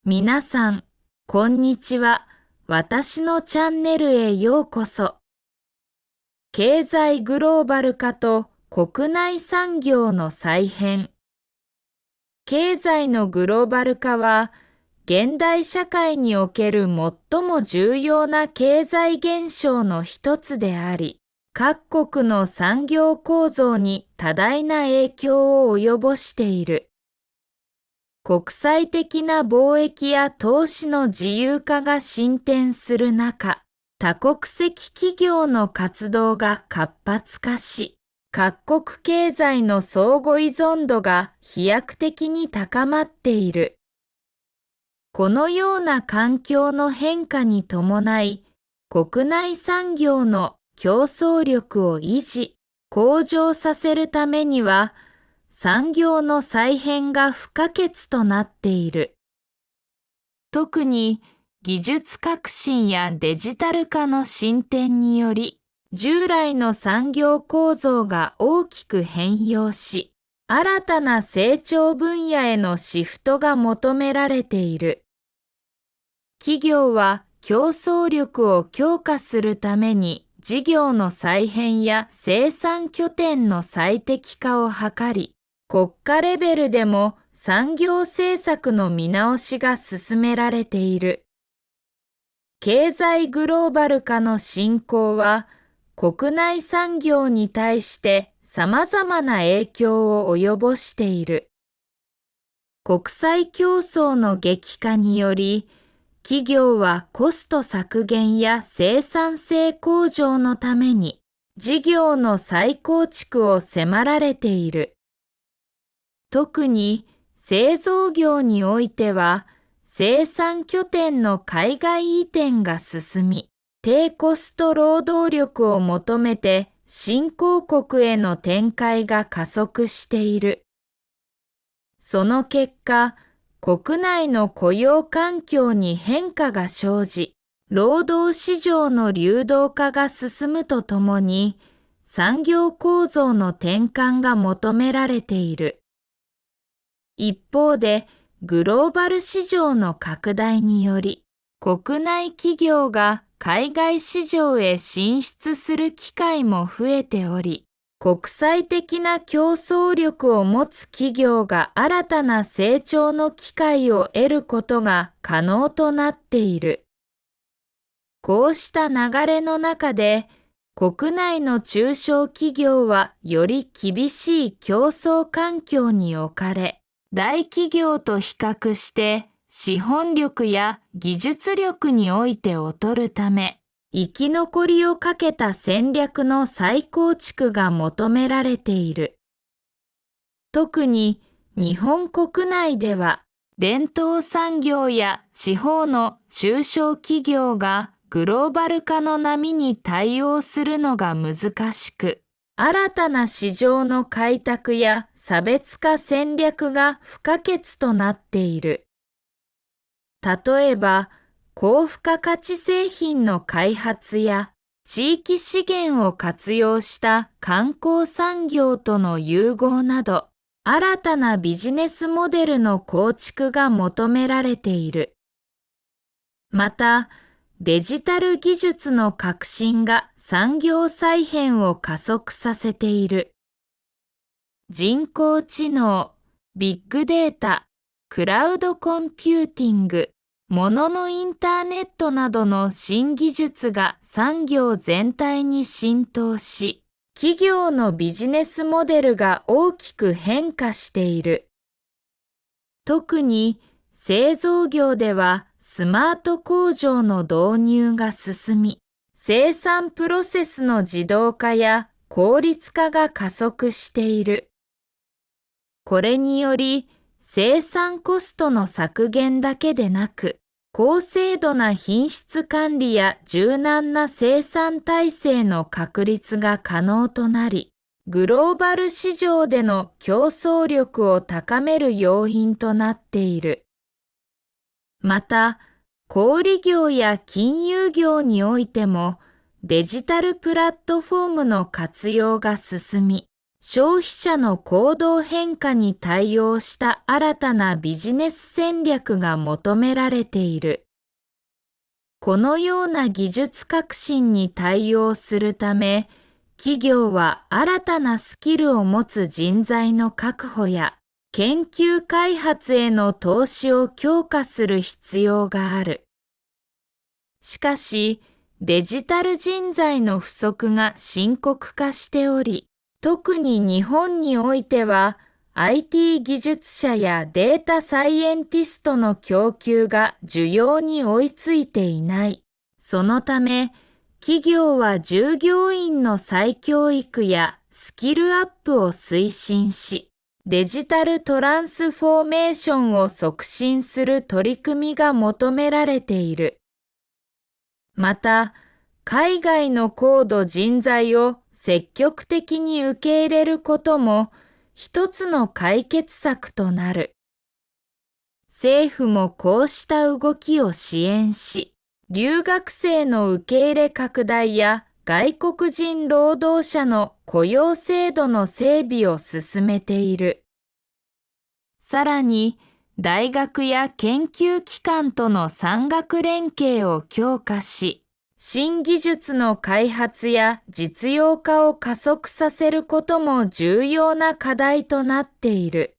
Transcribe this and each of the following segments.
皆さん、こんにちは。私のチャンネルへようこそ。経済グローバル化と国内産業の再編。経済のグローバル化は、現代社会における最も重要な経済現象の一つであり、各国の産業構造に多大な影響を及ぼしている。国際的な貿易や投資の自由化が進展する中、多国籍企業の活動が活発化し、各国経済の相互依存度が飛躍的に高まっている。このような環境の変化に伴い、国内産業の競争力を維持、向上させるためには、産業の再編が不可欠となっている。特に技術革新やデジタル化の進展により、従来の産業構造が大きく変容し、新たな成長分野へのシフトが求められている。企業は競争力を強化するために事業の再編や生産拠点の最適化を図り、国家レベルでも産業政策の見直しが進められている。経済グローバル化の進行は、国内産業に対して様々な影響を及ぼしている。国際競争の激化により、企業はコスト削減や生産性向上のために、事業の再構築を迫られている。特に製造業においては、生産拠点の海外移転が進み、低コスト労働力を求めて新興国への展開が加速している。その結果、国内の雇用環境に変化が生じ、労働市場の流動化が進むとともに、産業構造の転換が求められている。一方で、グローバル市場の拡大により、国内企業が海外市場へ進出する機会も増えており、国際的な競争力を持つ企業が新たな成長の機会を得ることが可能となっている。こうした流れの中で、国内の中小企業はより厳しい競争環境に置かれ、大企業と比較して資本力や技術力において劣るため、生き残りをかけた戦略の再構築が求められている。特に日本国内では、伝統産業や地方の中小企業がグローバル化の波に対応するのが難しく、新たな市場の開拓や差別化戦略が不可欠となっている。例えば、高付加価値製品の開発や地域資源を活用した観光産業との融合など、新たなビジネスモデルの構築が求められている。また、デジタル技術の革新が産業再編を加速させている。人工知能、ビッグデータ、クラウドコンピューティング、もののインターネットなどの新技術が産業全体に浸透し、企業のビジネスモデルが大きく変化している。特に製造業ではスマート工場の導入が進み、生産プロセスの自動化や効率化が加速している。これにより、生産コストの削減だけでなく、高精度な品質管理や柔軟な生産体制の確立が可能となり、グローバル市場での競争力を高める要因となっている。また、小売業や金融業においても、デジタルプラットフォームの活用が進み、消費者の行動変化に対応した新たなビジネス戦略が求められている。このような技術革新に対応するため、企業は新たなスキルを持つ人材の確保や研究開発への投資を強化する必要がある。しかし、デジタル人材の不足が深刻化しており、特に日本においては IT 技術者やデータサイエンティストの供給が需要に追いついていない。そのため、企業は従業員の再教育やスキルアップを推進し、デジタルトランスフォーメーションを促進する取り組みが求められている。また、海外の高度人材を積極的に受け入れることも一つの解決策となる。政府もこうした動きを支援し、留学生の受け入れ拡大や外国人労働者の雇用制度の整備を進めている。さらに、大学や研究機関との産学連携を強化し、新技術の開発や実用化を加速させることも重要な課題となっている。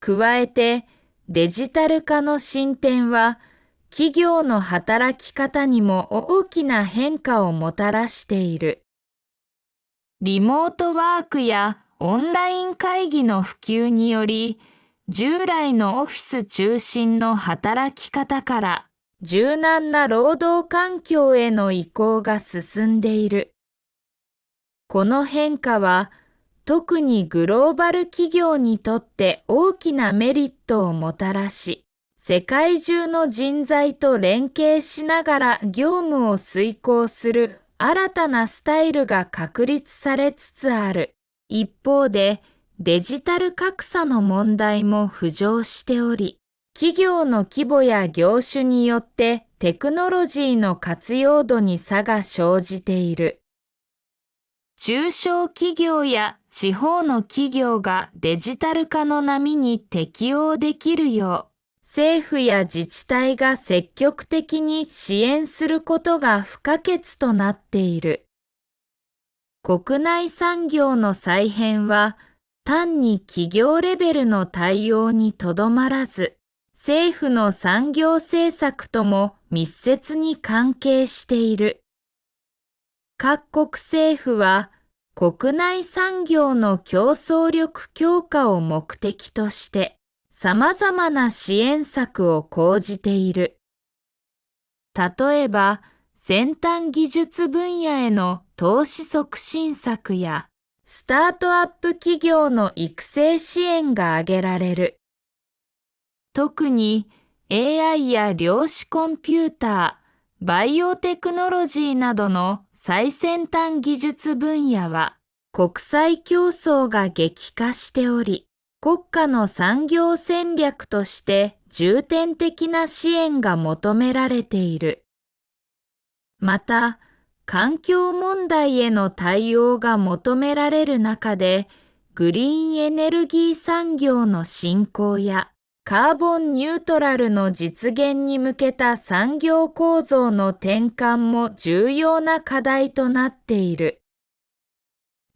加えて、デジタル化の進展は、企業の働き方にも大きな変化をもたらしている。リモートワークやオンライン会議の普及により、従来のオフィス中心の働き方から柔軟な労働環境への移行が進んでいる。この変化は、特にグローバル企業にとって大きなメリットをもたらし、世界中の人材と連携しながら業務を遂行する新たなスタイルが確立されつつある。一方で、デジタル格差の問題も浮上しており、企業の規模や業種によってテクノロジーの活用度に差が生じている。中小企業や地方の企業がデジタル化の波に適応できるよう、政府や自治体が積極的に支援することが不可欠となっている。国内産業の再編は、単に企業レベルの対応にとどまらず、政府の産業政策とも密接に関係している。各国政府は、国内産業の競争力強化を目的として、様々な支援策を講じている。例えば、先端技術分野への投資促進策や、スタートアップ企業の育成支援が挙げられる。特に AI や量子コンピューター、バイオテクノロジーなどの最先端技術分野は国際競争が激化しており、国家の産業戦略として重点的な支援が求められている。また、環境問題への対応が求められる中で、グリーンエネルギー産業の振興やカーボンニュートラルの実現に向けた産業構造の転換も重要な課題となっている。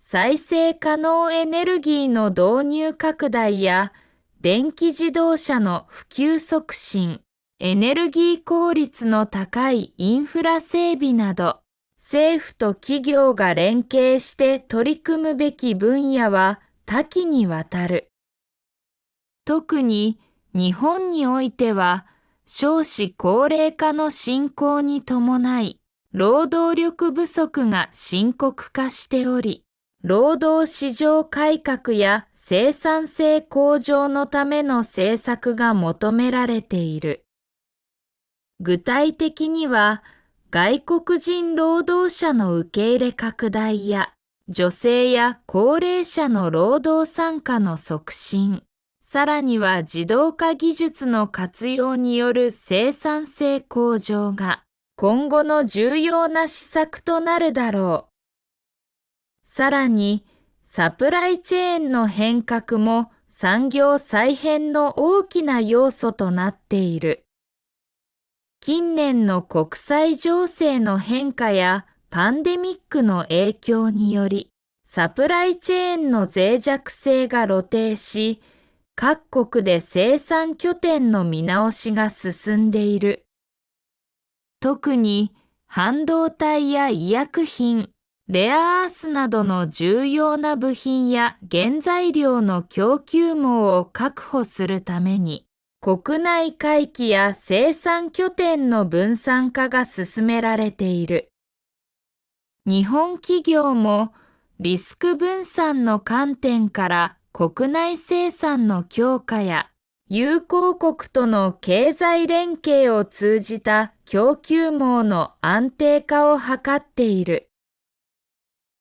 再生可能エネルギーの導入拡大や電気自動車の普及促進、エネルギー効率の高いインフラ整備など、政府と企業が連携して取り組むべき分野は多岐にわたる。特に日本においては、少子高齢化の進行に伴い、労働力不足が深刻化しており、労働市場改革や生産性向上のための政策が求められている。具体的には、外国人労働者の受け入れ拡大や、女性や高齢者の労働参加の促進、さらには自動化技術の活用による生産性向上が今後の重要な施策となるだろう。さらに、サプライチェーンの変革も産業再編の大きな要素となっている。近年の国際情勢の変化やパンデミックの影響により、サプライチェーンの脆弱性が露呈し、各国で生産拠点の見直しが進んでいる。特に半導体や医薬品、レアアースなどの重要な部品や原材料の供給網を確保するために、国内回帰や生産拠点の分散化が進められている。日本企業もリスク分散の観点から国内生産の強化や友好国との経済連携を通じた供給網の安定化を図っている。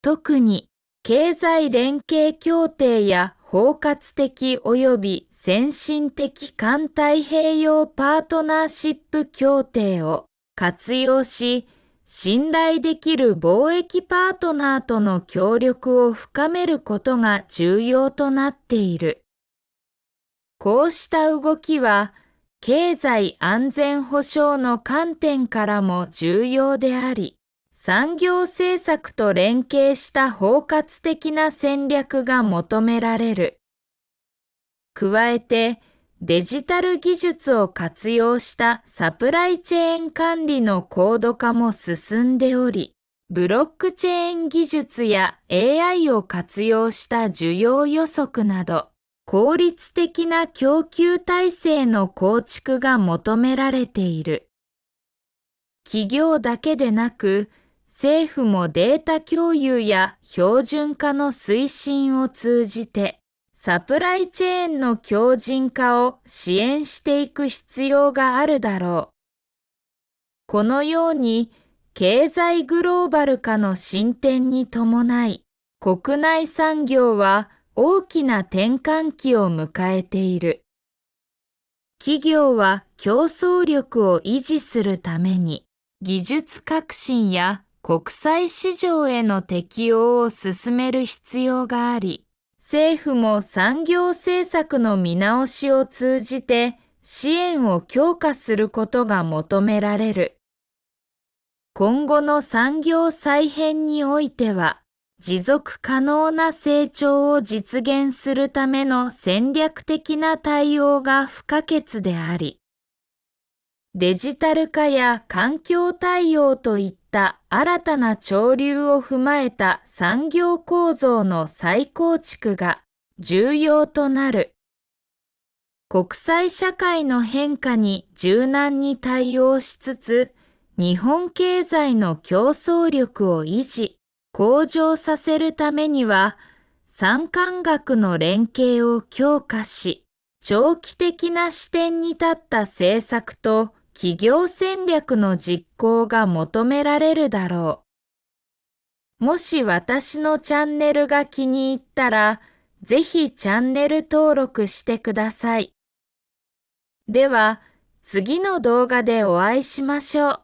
特に経済連携協定や包括的及び先進的環太平洋パートナーシップ協定を活用し、信頼できる貿易パートナーとの協力を深めることが重要となっている。こうした動きは、経済安全保障の観点からも重要であり、産業政策と連携した包括的な戦略が求められる。加えて、デジタル技術を活用したサプライチェーン管理の高度化も進んでおり、ブロックチェーン技術や AI を活用した需要予測など、効率的な供給体制の構築が求められている。企業だけでなく、政府もデータ共有や標準化の推進を通じて、サプライチェーンの強靭化を支援していく必要があるだろう。このように、経済グローバル化の進展に伴い、国内産業は大きな転換期を迎えている。企業は競争力を維持するために、技術革新や国際市場への適応を進める必要があり、政府も産業政策の見直しを通じて支援を強化することが求められる。今後の産業再編においては、持続可能な成長を実現するための戦略的な対応が不可欠であり、デジタル化や環境対応といった新たな潮流を踏まえた産業構造の再構築が重要となる。国際社会の変化に柔軟に対応しつつ、日本経済の競争力を維持、向上させるためには、産官学の連携を強化し、長期的な視点に立った政策と企業戦略の実行が求められるだろう。もし私のチャンネルが気に入ったら、ぜひチャンネル登録してください。では、次の動画でお会いしましょう。